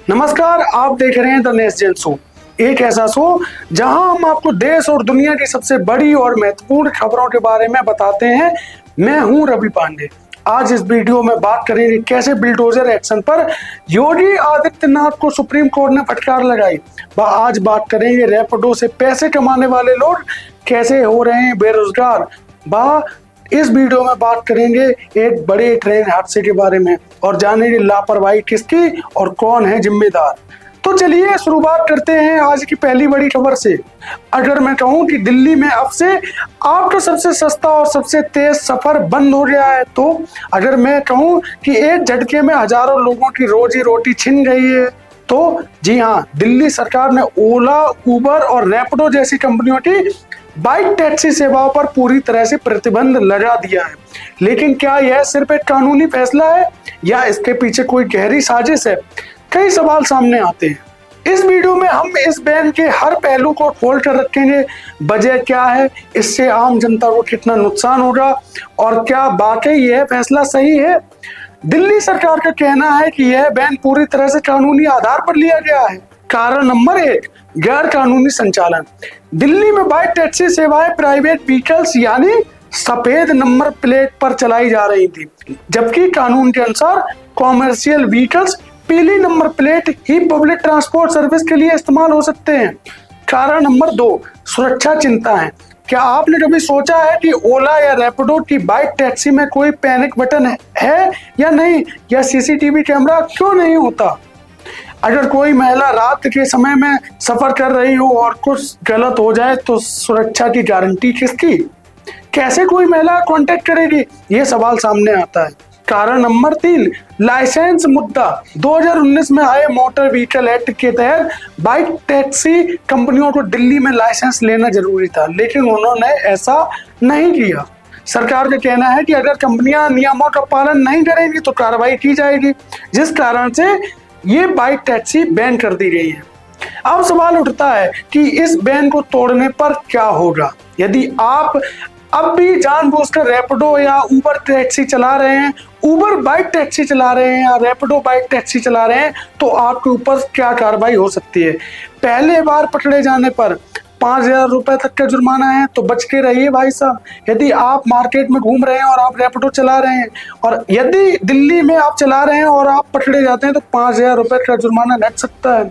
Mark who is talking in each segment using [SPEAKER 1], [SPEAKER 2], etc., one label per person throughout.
[SPEAKER 1] नमस्कार, आप देख रहे हैं द नेक्स्ट जेन शो। एक ऐसा शो जहां हम आपको देश और दुनिया की सबसे बड़ी और महत्वपूर्ण खबरों के बारे में बताते हैं। मैं हूं रवि पांडे। आज इस वीडियो में बात करेंगे कैसे बुलडोजर एक्शन पर योगी आदित्यनाथ को सुप्रीम कोर्ट ने फटकार लगाई। आज बात करेंगे रैपिडो से पैसे कमाने वाले लोग कैसे हो रहे हैं बेरोजगार। इस वीडियो में बात करेंगे एक बड़े ट्रेन हादसे के बारे में और जानेंगे लापरवाही किसकी और कौन है जिम्मेदार। तो चलिए शुरुआत करते हैं आज की पहली बड़ी खबर से। अगर मैं कहूं कि दिल्ली में अब से आपका सबसे सस्ता और सबसे तेज सफर बंद हो गया है, तो अगर मैं कहूं कि एक झटके में हजारों लोगों की रोजी रोटी छिन गई है, तो जी हाँ, दिल्ली सरकार ने ओला, उबर और रैपिडो जैसी कंपनियों की बाइक टैक्सी सेवाओं पर पूरी तरह से प्रतिबंध लगा दिया है। लेकिन क्या यह सिर्फ एक कानूनी फैसला है या इसके पीछे कोई गहरी साजिश है? कई सवाल सामने आते हैं। इस वीडियो में हम इस बैन के हर पहलू को खोल कर रखेंगे। वजह क्या है, इससे आम जनता को कितना नुकसान होगा और क्या वाकई यह फैसला सही है। दिल्ली सरकार का कहना है कि यह बैन पूरी तरह से कानूनी आधार पर लिया गया है। कारण नंबर 1, गैर कानूनी संचालन। दिल्ली में बाइक टैक्सी सेवाएं प्राइवेट व्हीकल्स यानी सफेद नंबर प्लेट पर चलाई जा रही थी, जबकि कानून के अनुसार कॉमर्शियल व्हीकल्स पीली नंबर प्लेट ही पब्लिक ट्रांसपोर्ट सर्विस के लिए इस्तेमाल हो सकते हैं। कारण नंबर 2, सुरक्षा चिंताएं। क्या आपने कभी सोचा है कि ओला या रैपिडो की बाइक टैक्सी में कोई पैनिक बटन है या नहीं, या सीसीटीवी कैमरा क्यों नहीं होता? अगर कोई महिला रात के समय में सफर कर रही हो और कुछ गलत हो जाए तो सुरक्षा की गारंटी किसकी? कैसे कोई महिला कांटेक्ट करेगी? ये सवाल सामने आता है। कारण नंबर 3, लाइसेंस मुद्दा। 2019 में आए मोटर व्हीकल एक्ट के तहत बाइक टैक्सी कंपनियों को दिल्ली में लाइसेंस लेना जरूरी था, लेकिन उन्होंने ऐसा नहीं किया। सरकार का कहना है कि अगर कंपनियां नियमों का पालन नहीं करेंगी तो कार्रवाई की जाएगी, जिस कारण से ये बाइक टैक्सी बैन कर दी गई है। अब सवाल उठता है कि इस बैन को तोड़ने पर क्या होगा। यदि आप अब भी जानबूझकर रैपिडो या उबर टैक्सी चला रहे हैं, उबर बाइक टैक्सी चला रहे हैं या रैपिडो बाइक टैक्सी चला रहे हैं, तो आपके ऊपर क्या कार्रवाई हो सकती है। पहले बार पकड़े जाने पर 5,000 रुपए तक का जुर्माना है, तो बच के रहिए भाई साहब। यदि आप मार्केट में घूम रहे हैं और आप रैपिडो चला रहे हैं और यदि दिल्ली में आप चला रहे हैं और आप पकड़े जाते हैं, तो 5,000 रुपए का जुर्माना लग सकता है।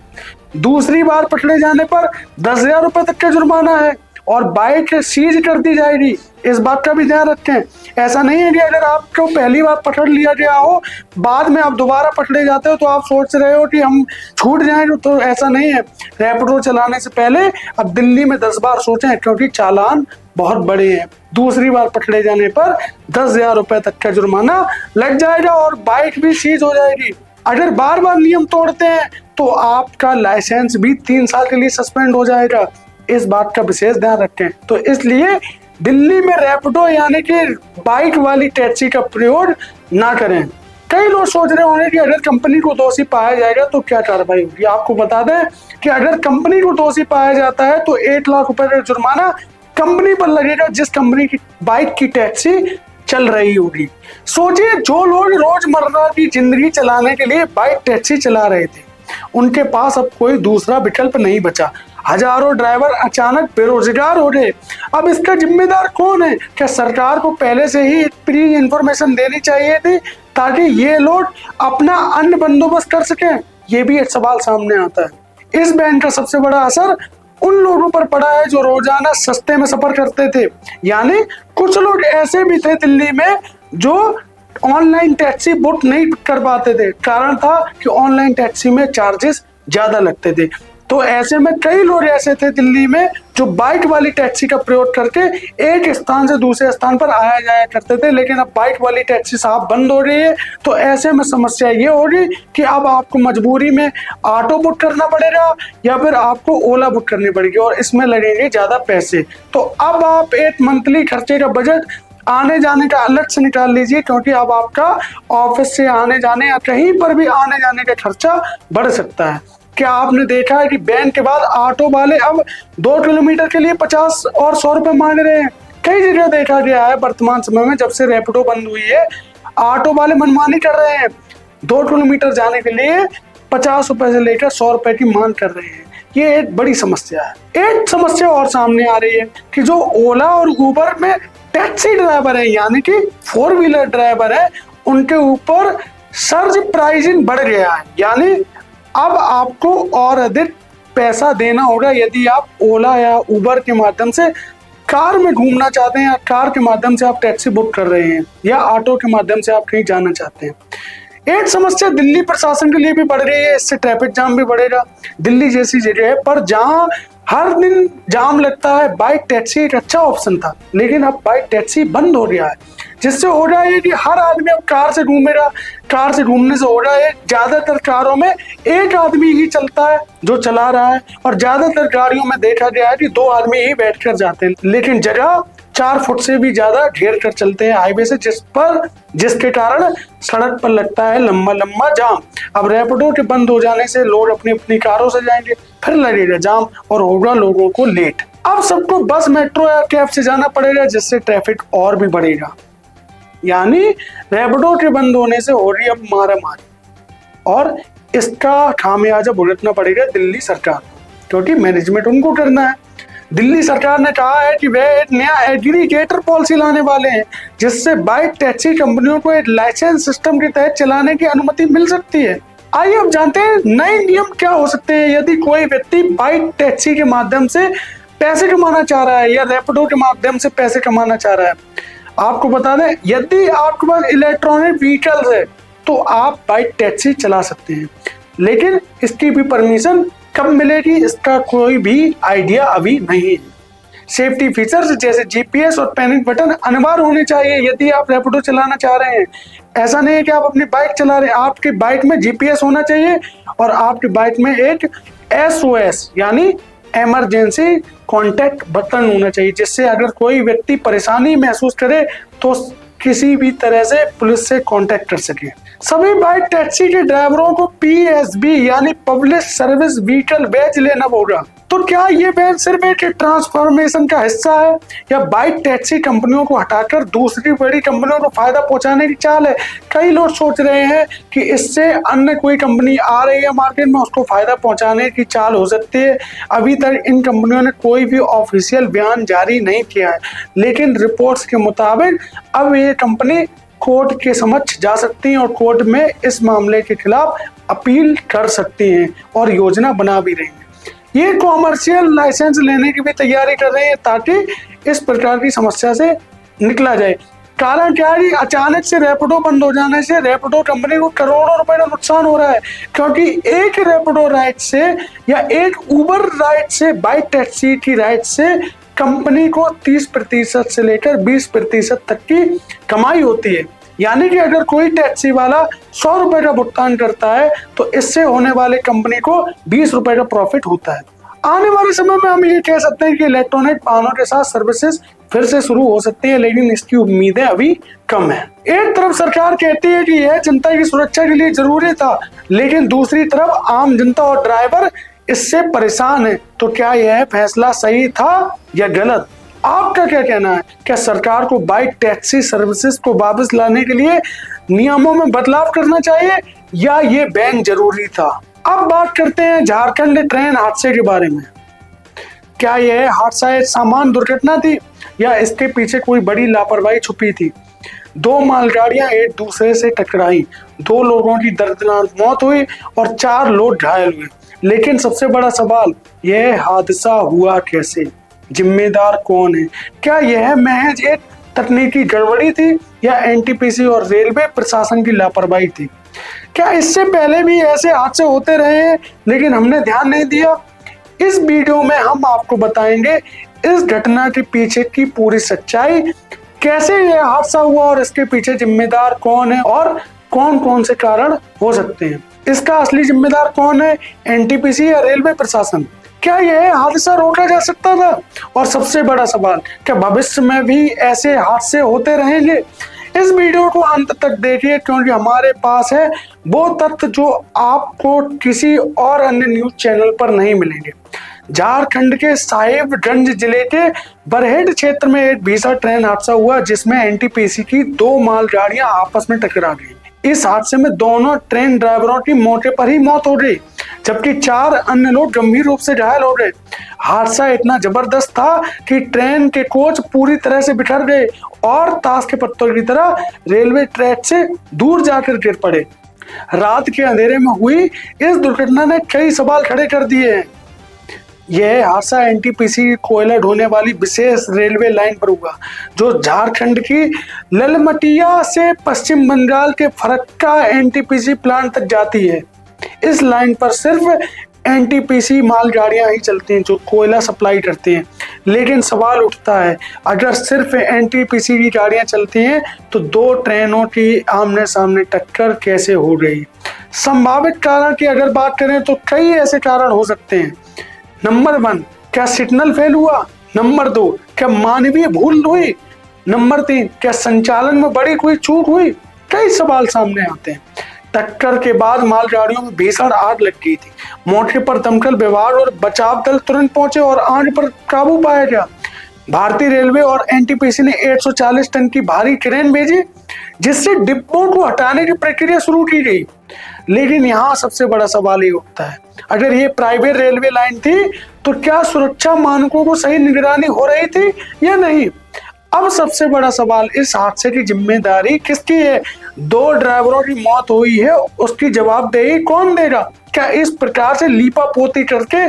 [SPEAKER 1] दूसरी बार पकड़े जाने पर 10,000 रुपए तक का जुर्माना है और बाइक सीज कर दी जाएगी। इस बात का भी ध्यान रखें। ऐसा नहीं है कि अगर आपको पहली बार पकड़ लिया गया हो, बाद में आप दोबारा पकड़े जाते हो तो आप सोच रहे हो कि हम छूट जाएंगे, तो ऐसा नहीं है। रैपिडो चलाने से पहले अब दिल्ली में 10 बार सोचें, क्योंकि चालान बहुत बड़े हैं। दूसरी बार पकड़े जाने पर 10,000 रुपए तक का जुर्माना लग जाएगा और बाइक भी सीज हो जाएगी। अगर बार बार नियम तोड़ते हैं तो आपका लाइसेंस भी 3 साल के लिए सस्पेंड हो जाएगा। इस बात का विशेष ध्यान रखें। तो इसलिए दिल्ली में रैपिडो यानी कि बाइक वाली टैक्सी का प्रयोग ना करें। कई लोग सोच रहे होंगे कि अगर कंपनी को दोषी पाया जाएगा तो क्या कार्रवाई होगी। आपको बता दें कि अगर कंपनी को दोषी पाया जाता है तो 1 लाख रुपए का जुर्माना कंपनी पर लगेगा, जिस कंपनी की बाइक की टैक्सी चल रही होगी। सोचिए, जो लोग रोजमर्रा की जिंदगी चलाने के लिए बाइक टैक्सी चला रहे थे, उनके पास अब कोई दूसरा विकल्प नहीं बचा। हजारों ड्राइवर अचानक बेरोजगार हो गए। अब इसका जिम्मेदार कौन है? क्या सरकार को पहले से ही प्री इंफॉर्मेशन देनी चाहिए थी ताकि ये लोग अपना अन्न बंदोबस्त कर सकें? ये भी एक सवाल सामने आता है। इस बैन का सबसे बड़ा असर उन लोगों पर पड़ा है जो रोजाना सस्ते में सफर करते थे। यानी कुछ लोग ऐसे भी थे दिल्ली में जो ऑनलाइन टैक्सी बुक नहीं कर पाते थे। कारण था कि ऑनलाइन टैक्सी में चार्जेस ज्यादा लगते थे। तो ऐसे में कई लोग ऐसे थे दिल्ली में जो बाइक वाली टैक्सी का प्रयोग करके एक स्थान से दूसरे स्थान पर आया जाया करते थे। लेकिन अब बाइक वाली टैक्सी साहब बंद हो रही है, तो ऐसे में समस्या ये होगी कि अब आपको मजबूरी में ऑटो बुक करना पड़ेगा या फिर आपको ओला बुक करनी पड़ेगी और इसमें लगेंगे ज्यादा पैसे। तो अब आप एक मंथली खर्चे का बजट आने जाने का अलग से निकाल लीजिए, क्योंकि अब आपका ऑफिस से आने जाने या कहीं पर भी आने जाने का खर्चा बढ़ सकता है। क्या आपने देखा है कि बैन के बाद ऑटो वाले अब 2 किलोमीटर के लिए 50 और 100 रुपए मांग रहे हैं? कई जगह देखा गया है वर्तमान समय में, जब से रैपिडो बंद हुई है, ऑटो वाले मनमानी कर रहे हैं। 2 किलोमीटर जाने के लिए 50 रुपए से लेकर 100 रुपए की मांग कर रहे हैं। ये एक बड़ी समस्या है। एक समस्या और सामने आ रही है कि जो ओला और उबर में टैक्सी ड्राइवर है यानी कि 4 व्हीलर ड्राइवर है, उनके ऊपर सर्ज प्राइसिंग बढ़ गया है। यानी अब आपको और अधिक पैसा देना होगा यदि आप ओला या उबर के माध्यम से कार में घूमना चाहते हैं, या कार के माध्यम से आप टैक्सी बुक कर रहे हैं, या ऑटो के माध्यम से आप कहीं जाना चाहते हैं। एक समस्या दिल्ली प्रशासन के लिए भी बढ़ रही है, इससे ट्रैफिक जाम भी बढ़ेगा। दिल्ली जैसी जगह है पर जहां हर दिन जाम लगता है, बाइक टैक्सी एक अच्छा ऑप्शन था, लेकिन अब बाइक टैक्सी बंद हो गया है, जिससे हो रहा है कि हर आदमी अब कार से घूमेगा। कार से घूमने से हो रहा है ज्यादातर कारों में एक आदमी ही चलता है जो चला रहा है, और ज्यादातर गाड़ियों में देखा गया है कि 2 आदमी ही बैठ कर जाते हैं, लेकिन जगह 4 फुट से भी ज्यादा घेर कर चलते हैं हाईवे से, जिसके कारण सड़क पर लगता है लंबा लंबा जाम। अब रैपिडो के बंद हो जाने से लोग अपनी अपनी कारों से जाएंगे, फिर लगेगा जाम और होगा लोगों को लेट। अब सबको बस, मेट्रो या कैब से जाना पड़ेगा, जिससे ट्रैफिक और भी बढ़ेगा। यानी रैपिडो के बंद होने से हो रही अब मारामारी, और इसका खामियाजा भुगतना पड़ेगा दिल्ली सरकार को, क्योंकि मैनेजमेंट उनको करना है। दिल्ली सरकार ने कहा है कि वे एक नया एग्रीगेटर पॉलिसी लाने वाले हैं, जिससे बाइक टैक्सी कंपनियों को एक लाइसेंस सिस्टम के तहत चलाने की अनुमति मिल सकती है। आइए अब जानते हैं नए नियम क्या हो सकते हैं यदि कोई व्यक्ति बाइक टैक्सी के माध्यम से पैसे कमाना चाह रहा है या रैपिडो के माध्यम से पैसे कमाना चाह रहा है। आपको बता दें, यदि आपके पास इलेक्ट्रॉनिक व्हीकल्स है तो आप बाइक टैक्सी चला सकते हैं, लेकिन इसकी भी परमिशन कब मिलेगी इसका कोई भी आइडिया अभी नहीं है। सेफ्टी फीचर्स जैसे जीपीएस और पैनिक बटन अनिवार्य होने चाहिए यदि आप रैपिडो चलाना चाह रहे हैं। ऐसा नहीं है कि आप अपनी बाइक चला रहे हैं, आपकी बाइक में जीपीएस होना चाहिए और आपकी बाइक में एक एसओएस यानी इमरजेंसी कॉन्टैक्ट बटन होना चाहिए, जिससे अगर कोई व्यक्ति परेशानी महसूस करे तो किसी भी तरह से पुलिस से कांटेक्ट कर सके। सभी बाइक टैक्सी के ड्राइवरों को पीएसबी यानी पब्लिक सर्विस व्हीकल बैज लेना होगा। तो क्या ये बैज सिर्फ एक ट्रांसफॉर्मेशन का हिस्सा है या बाइक टैक्सी कंपनियों को हटाकर दूसरी बड़ी कंपनियों को फायदा पहुंचाने की चाल है? कई लोग सोच रहे हैं कि इससे अन्य कोई कंपनी आ रही है मार्केट में, उसको फायदा पहुंचाने की चाल हो सकती है। अभी तक इन कंपनियों ने कोई भी ऑफिशियल बयान जारी नहीं किया है, लेकिन रिपोर्ट्स के मुताबिक अब ये कंपनी कोर्ट के समक्ष जा सकती हैं और कोर्ट में इस मामले के खिलाफ अपील कर सकती हैं और योजना बना भी रही हैं। ये कॉमर्शियल लाइसेंस लेने की भी तैयारी कर रहे हैं ताकि इस प्रकार की समस्या से निकला जाए। कारण क्या है, अचानक से रैपिडो बंद हो जाने से रैपिडो कंपनी को करोड़ों रुपए का नुकसान हो रहा है, क्योंकि एक रैपिडो राइड से या एक उबर राइड से, बाइक टैक्सी की राइड से कंपनी को 30% से लेकर 20% तक की कमाई होती है। यानी कि अगर कोई टैक्सी वाला 100 रुपए का भुगतान करता है तो इससे होने वाले कंपनी को 20 रुपए का प्रॉफिट होता है। आने वाले समय में हम ये कह सकते हैं कि इलेक्ट्रॉनिक वाहनों के साथ सर्विसेज फिर से शुरू हो सकती है, लेकिन इसकी उम्मीदें अभी कम है। एक तरफ सरकार कहती है कि यह जनता की सुरक्षा के लिए जरूरी था, लेकिन दूसरी तरफ आम जनता और ड्राइवर इससे परेशान है। तो क्या यह फैसला सही था या गलत? आपका क्या कहना है? क्या सरकार को बाइक टैक्सी सर्विसेज को वापस लाने के लिए नियमों में बदलाव करना चाहिए या ये बैन जरूरी था? अब बात करते हैं झारखंड ट्रेन हादसे के बारे में। क्या यह हादसा एक सामान्य दुर्घटना थी या इसके पीछे कोई बड़ी लापरवाही छुपी थी? 2 मालगाड़ियां एक दूसरे से टकराई, 2 लोगों की दर्दनाक मौत हुई और 4 लोग घायल हुए। लेकिन सबसे बड़ा सवाल, यह हादसा हुआ कैसे? जिम्मेदार कौन है? क्या यह महज एक तकनीकी गड़बड़ी थी या एनटीपीसी और रेलवे प्रशासन की लापरवाही थी? क्या इससे पहले भी ऐसे हादसे होते रहे हैं लेकिन हमने ध्यान नहीं दिया? इस वीडियो में हम आपको बताएंगे इस घटना के पीछे की पूरी सच्चाई, कैसे यह हादसा हुआ और इसके पीछे जिम्मेदार कौन है और कौन कौन से कारण हो सकते हैं। इसका असली जिम्मेदार कौन है, एनटीपीसी या रेलवे प्रशासन? क्या यह हादसा रोका जा सकता था? और सबसे बड़ा सवाल, क्या भविष्य में भी ऐसे हादसे होते रहेंगे? इस वीडियो को अंत तक देखिए, क्योंकि हमारे पास है वो तथ्य जो आपको किसी और अन्य न्यूज चैनल पर नहीं मिलेंगे। झारखंड के साहिबगंज जिले के बरहेट क्षेत्र में एक भीषण ट्रेन हादसा हुआ जिसमें एनटीपीसी की 2 मालगाड़ियां आपस में टकरा गई। इस हादसे में दोनों ट्रेन ड्राइवरों की मौके पर ही मौत हो गई, जबकि 4 अन्य लोग गंभीर रूप से घायल हो गए। हादसा इतना जबरदस्त था कि ट्रेन के कोच पूरी तरह से बिखर गए और ताश के पत्तों की तरह रेलवे ट्रैक से दूर जाकर गिर पड़े। रात के अंधेरे में हुई इस दुर्घटना ने कई सवाल खड़े कर दिए हैं। यह हादसा एनटीपीसी कोयला ढोने वाली विशेष रेलवे लाइन पर हुआ, जो झारखंड की ललमटिया से पश्चिम बंगाल के फरक्का एनटीपीसी प्लांट तक जाती है। इस लाइन पर सिर्फ एनटीपीसी मालगाड़ियां ही चलती हैं जो कोयला सप्लाई करती हैं। लेकिन सवाल उठता है, अगर सिर्फ एनटीपीसी की गाड़ियां चलती हैं तो 2 ट्रेनों की आमने सामने टक्कर कैसे हो गई? संभावित कारण की अगर बात करें तो कई ऐसे कारण हो सकते हैं। नंबर 1, क्या सिग्नल फेल हुआ? नंबर 2, क्या मानवीय भूल हुई? नंबर 3, क्या संचालन में बड़ी कोई चूक हुई? कई सवाल सामने आते हैं। टक्कर के बाद मालगाड़ियों में भीषण आग लग गई थी। मौके पर दमकल विभाग और बचाव दल तुरंत पहुंचे और आग पर काबू पाया गया। भारतीय रेलवे और एनटीपीसी ने 140 टन की भारी क्रेन भेजी, जिससे डिब्बों को हटाने की प्रक्रिया शुरू की गई। लेकिन यहाँ सबसे बड़ा सवाल ये उठता है, अगर ये प्राइवेट रेलवे लाइन थी तो क्या सुरक्षा मानकों को सही निगरानी हो रही थी या नहीं? अब सबसे बड़ा सवाल, इस हादसे की जिम्मेदारी किसकी है? 2 ड्राइवरों की मौत हुई है, उसकी जवाबदेही कौन देगा? क्या इस प्रकार से लीपापोती करके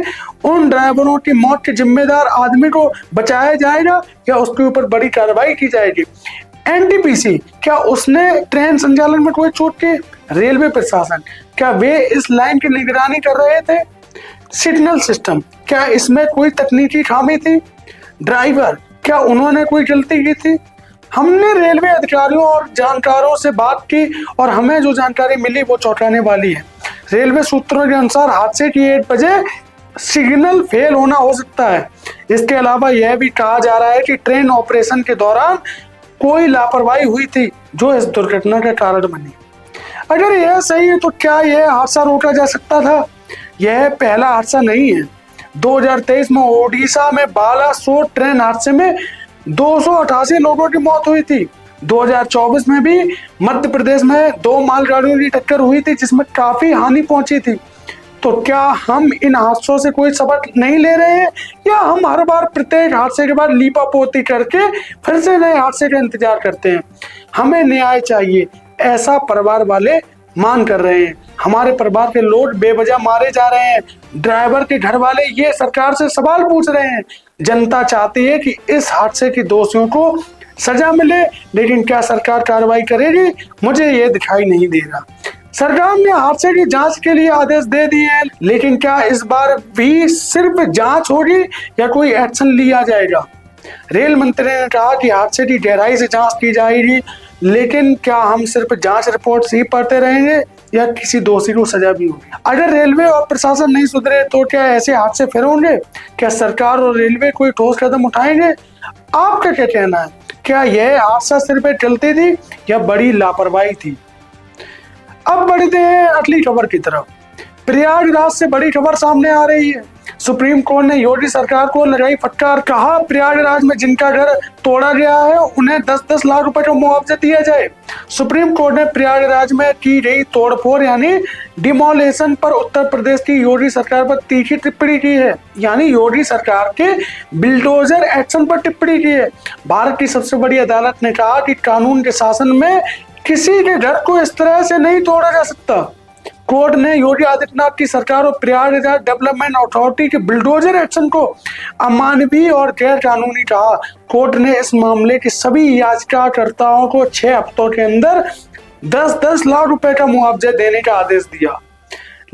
[SPEAKER 1] उन ड्राइवरों की मौत के जिम्मेदार आदमी को बचाया जाएगा या उसके ऊपर बड़ी कार्रवाई की जाएगी? एनटीपीसी, क्या उसने ट्रेन संचालन में कोई चूक की? रेलवे प्रशासन, क्या वे इस लाइन की निगरानी कर रहे थे? सिग्नल सिस्टम, क्या इसमें कोई तकनीकी खामी थी? ड्राइवर, क्या उन्होंने कोई गलती की थी? हमने रेलवे अधिकारियों और जानकारों से बात की और हमें जो जानकारी मिली वो चौंकाने वाली है। रेलवे सूत्रों के अनुसार हादसे की 1 वजह सिग्नल फेल होना हो सकता है। इसके अलावा यह भी कहा जा रहा है कि ट्रेन ऑपरेशन के दौरान कोई लापरवाही हुई थी जो इस दुर्घटना का कारण बनी। अगर यह सही है तो क्या यह हादसा रोका जा सकता था? यह पहला हादसा नहीं है। 2023 में ओडिशा में बालासोर ट्रेन हादसे में 288 लोगों की मौत हुई थी। 2024 में भी मध्य प्रदेश में 2 मालगाड़ियों की टक्कर हुई थी जिसमें काफी हानि पहुंची थी। तो क्या हम इन हादसों से कोई सबक नहीं ले रहे हैं या हम हर बार प्रत्येक हादसे के बाद लीपापोती करके फिर से नए हादसे का इंतजार करते हैं? हमें न्याय चाहिए, ऐसा परिवार वाले मांग कर रहे हैं। हमारे परिवार के लोग बेवजह मारे जा रहे हैं। ड्राइवर के घर वाले ये सरकार से सवाल पूछ रहे हैं। जनता चाहती है कि इस हादसे के दोषियों को सजा मिले, लेकिन क्या सरकार कार्रवाई करेगी? मुझे ये दिखाई नहीं दे रहा। सरकार ने हादसे की जांच के लिए आदेश दे दिए हैं, लेकिन क्या इस बार भी सिर्फ जांच होगी या कोई एक्शन लिया जाएगा? रेल मंत्री ने कहा कि हादसे की गहराई से जांच की जाएगी, लेकिन क्या हम सिर्फ जांच रिपोर्ट ही पढ़ते रहेंगे या किसी दोषी को सजा भी होगी? अगर रेलवे और प्रशासन नहीं सुधरे तो क्या ऐसे हादसे फिर होंगे? क्या सरकार और रेलवे कोई ठोस कदम उठाएंगे? आपका क्या कहना है? क्या यह हादसा सिर्फ एक गलती थी या बड़ी लापरवाही थी? अब बढ़ते हैं अगली खबर की तरफ। प्रयागराज से बड़ी खबर सामने आ रही है। सुप्रीम कोर्ट ने योगी सरकार को लगाई फटकार। कहा, प्रयागराज में जिनका घर तोड़ा गया है उन्हें 10-10 लाख रुपए का मुआवजा दिया जाए। सुप्रीम कोर्ट ने प्रयागराज में की गई तोड़फोड़ यानी डिमोलेशन पर उत्तर प्रदेश की योगी सरकार पर तीखी टिप्पणी की है, यानी योगी सरकार के बिल्डोजर एक्शन पर टिप्पणी की है। भारत की सबसे बड़ी अदालत ने कहा कि कानून के शासन में किसी के घर को इस तरह से नहीं तोड़ा जा सकता। कोर्ट ने योगी आदित्यनाथ की सरकार और प्रयागराज डेवलपमेंट अथॉरिटी के बिल्डोजर एक्शन को अमानवीय और गैर कानूनी कहा। कोर्ट ने इस मामले के सभी याचिकाकर्ताओं को 6 हफ्तों के अंदर 10-10 लाख रुपए का मुआवजा देने का आदेश दिया।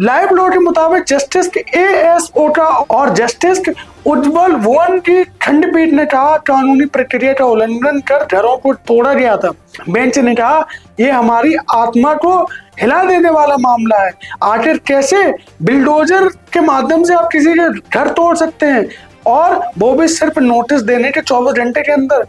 [SPEAKER 1] लाइव लॉ के मुताबिक जस्टिस A.S. ओका और जस्टिस उज्जवल भुवन की खंडपीठ ने कहा, कानूनी प्रक्रिया का उल्लंघन कर घरों को तोड़ा गया था। बेंच ने कहा, यह हमारी आत्मा को हिला देने वाला मामला है। आखिर कैसे बिल्डोजर के माध्यम से आप किसी के घर तोड़ सकते हैं, और वो भी सिर्फ नोटिस देने के 24 घंटे के अंदर?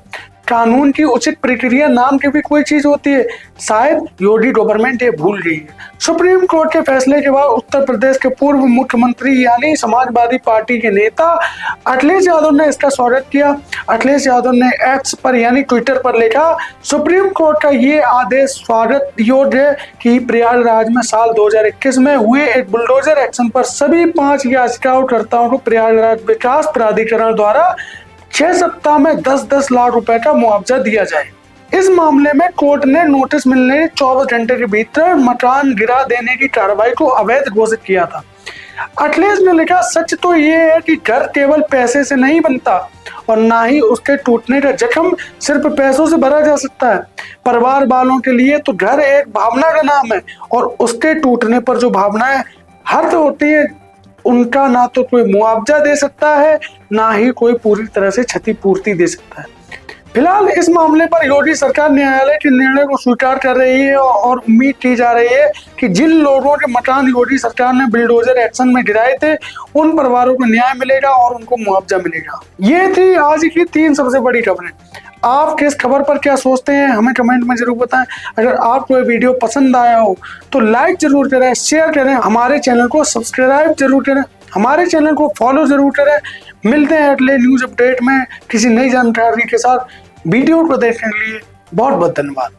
[SPEAKER 1] कानून की उचित प्रक्रिया नाम की भी कोई चीज होती है? शायद योगी गवर्नमेंट ये भूल गई है। सुप्रीम कोर्ट के फैसले के बाद उत्तर प्रदेश के पूर्व मुख्यमंत्री यानी समाजवादी पार्टी के नेता अखिलेश यादव ने इसका स्वागत किया। अखिलेश यादव ने एक्स पर यानी ट्विटर पर लिखा, सुप्रीम कोर्ट का ये आदेश स्वागत योग्य है कि प्रयागराज में साल 2021 में हुए एक बुलडोजर एक्शन पर सभी 5 याचिकाकर्ताओं को प्रयागराज विकास प्राधिकरण द्वारा 6 सप्ताह में 10-10 लाख रुपए का मुआवजा दिया जाए। इस मामले में कोर्ट ने नोटिस मिलने के 24 घंटे के भीतर मकान गिरा देने की कार्रवाई को अवैध घोषित किया था। अखिलेश ने लिखा, सच तो ये है कि घर केवल पैसे से नहीं बनता और ना ही उसके टूटने का जख्म सिर्फ पैसों से भरा जा सकता है। परिवार वालों के लिए तो घर एक भावना का नाम है और उसके टूटने पर जो भावनाएं हर्ट होती है उनका ना तो कोई मुआवजा दे सकता है ना ही कोई पूरी तरह से क्षतिपूर्ति दे सकता है। फिलहाल इस मामले पर योगी सरकार न्यायालय के निर्णय को स्वीकार कर रही है और उम्मीद की जा रही है कि जिन लोगों के मकान योगी सरकार ने बुलडोजर एक्शन में गिराए थे उन परिवारों को न्याय मिलेगा और उनको मुआवजा मिलेगा। ये थी आज की 3 सबसे बड़ी खबरें। आप किस खबर पर क्या सोचते हैं हमें कमेंट में जरूर बताएं। अगर आपको ये वीडियो पसंद आया हो तो लाइक जरूर करें, शेयर करें, हमारे चैनल को सब्सक्राइब जरूर करें, हमारे चैनल को फॉलो जरूर करें। मिलते हैं अगले न्यूज अपडेट में किसी नई जानकारी के साथ। वीडियो को देखने के लिए बहुत बहुत धन्यवाद।